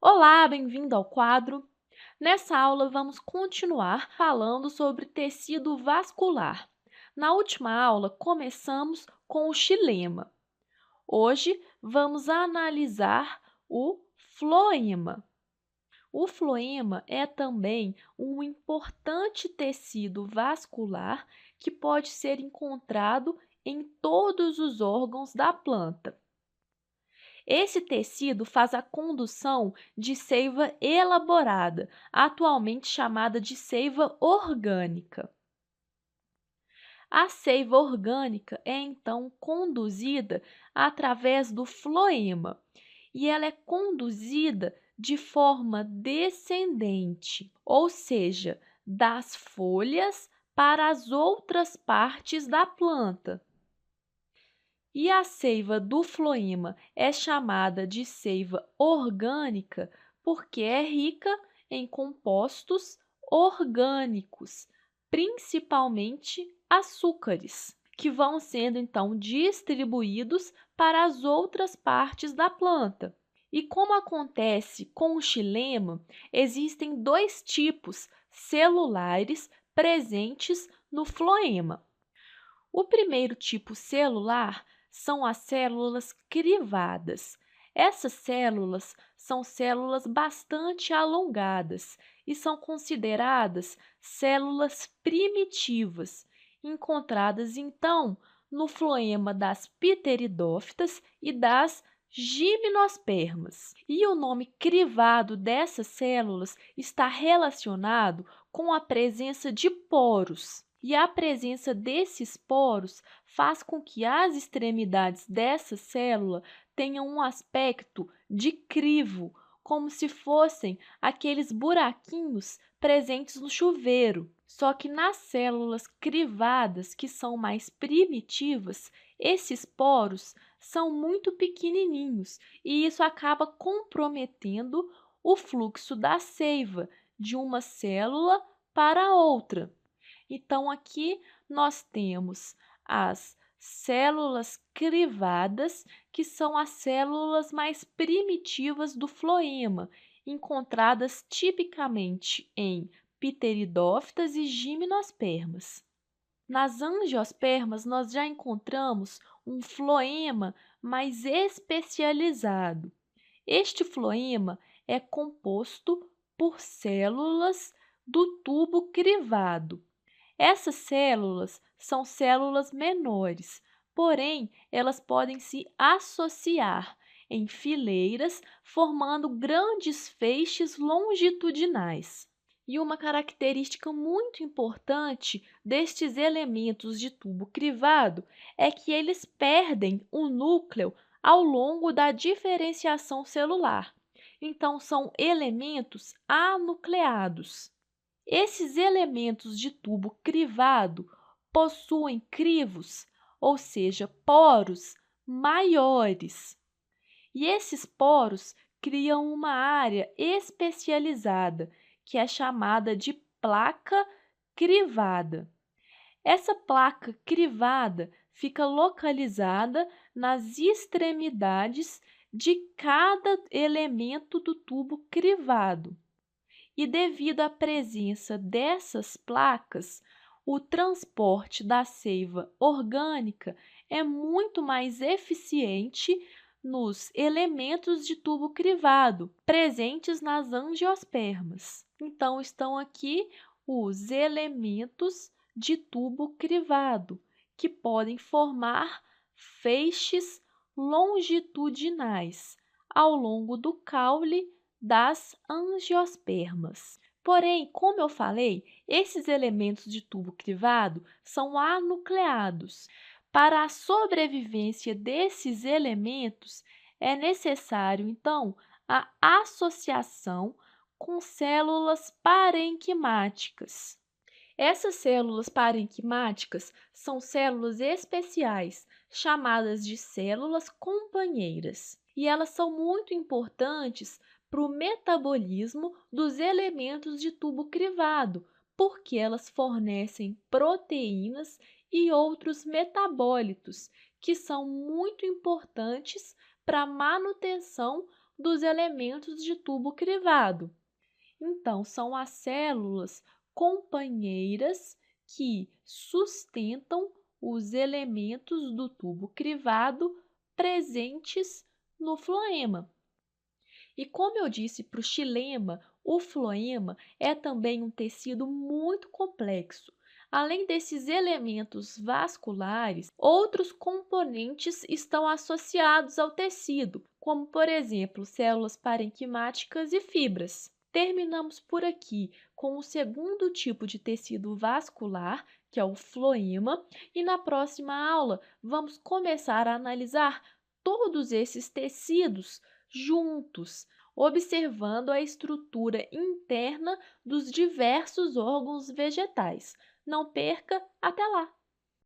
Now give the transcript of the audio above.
Olá, bem-vindo ao quadro. Nessa aula, vamos continuar falando sobre tecido vascular. Na última aula, começamos com o xilema. Hoje, vamos analisar o floema. O floema é também um importante tecido vascular que pode ser encontrado em todos os órgãos da planta. Esse tecido faz a condução de seiva elaborada, atualmente chamada de seiva orgânica. A seiva orgânica é então conduzida através do floema e ela é conduzida de forma descendente, ou seja, das folhas para as outras partes da planta. E a seiva do floema é chamada de seiva orgânica porque é rica em compostos orgânicos, principalmente açúcares, que vão sendo então distribuídos para as outras partes da planta. E como acontece com o xilema, existem dois tipos celulares presentes no floema. O primeiro tipo celular são as células crivadas. Essas células são células bastante alongadas e são consideradas células primitivas, encontradas então no floema das pteridófitas e das gimnospermas. E o nome crivado dessas células está relacionado com a presença de poros. E a presença desses poros faz com que as extremidades dessa célula tenham um aspecto de crivo, como se fossem aqueles buraquinhos presentes no chuveiro. Só que nas células crivadas, que são mais primitivas, esses poros são muito pequenininhos e isso acaba comprometendo o fluxo da seiva de uma célula para outra. Então, aqui nós temos as células crivadas, que são as células mais primitivas do floema, encontradas tipicamente em pteridófitas e gimnospermas. Nas angiospermas, nós já encontramos um floema mais especializado. Este floema é composto por células do tubo crivado. Essas células são células menores, porém, elas podem se associar em fileiras, formando grandes feixes longitudinais. E uma característica muito importante destes elementos de tubo crivado é que eles perdem o núcleo ao longo da diferenciação celular. Então, são elementos anucleados. Esses elementos de tubo crivado possuem crivos, ou seja, poros maiores. E esses poros criam uma área especializada, que é chamada de placa crivada. Essa placa crivada fica localizada nas extremidades de cada elemento do tubo crivado. E devido à presença dessas placas, o transporte da seiva orgânica é muito mais eficiente nos elementos de tubo crivado presentes nas angiospermas. Então, estão aqui os elementos de tubo crivado, que podem formar feixes longitudinais ao longo do caule das angiospermas. Porém, como eu falei, esses elementos de tubo crivado são anucleados. Para a sobrevivência desses elementos, é necessário, então, a associação com células parenquimáticas. Essas células parenquimáticas são células especiais, chamadas de células companheiras, e elas são muito importantes para o metabolismo dos elementos de tubo crivado, porque elas fornecem proteínas e outros metabólitos que são muito importantes para a manutenção dos elementos de tubo crivado. Então, são as células companheiras que sustentam os elementos do tubo crivado presentes no floema. E como eu disse para o xilema, o floema é também um tecido muito complexo. Além desses elementos vasculares, outros componentes estão associados ao tecido, como, por exemplo, células parenquimáticas e fibras. Terminamos por aqui com o segundo tipo de tecido vascular, que é o floema, e na próxima aula vamos começar a analisar todos esses tecidos juntos, observando a estrutura interna dos diversos órgãos vegetais. Não perca, até lá!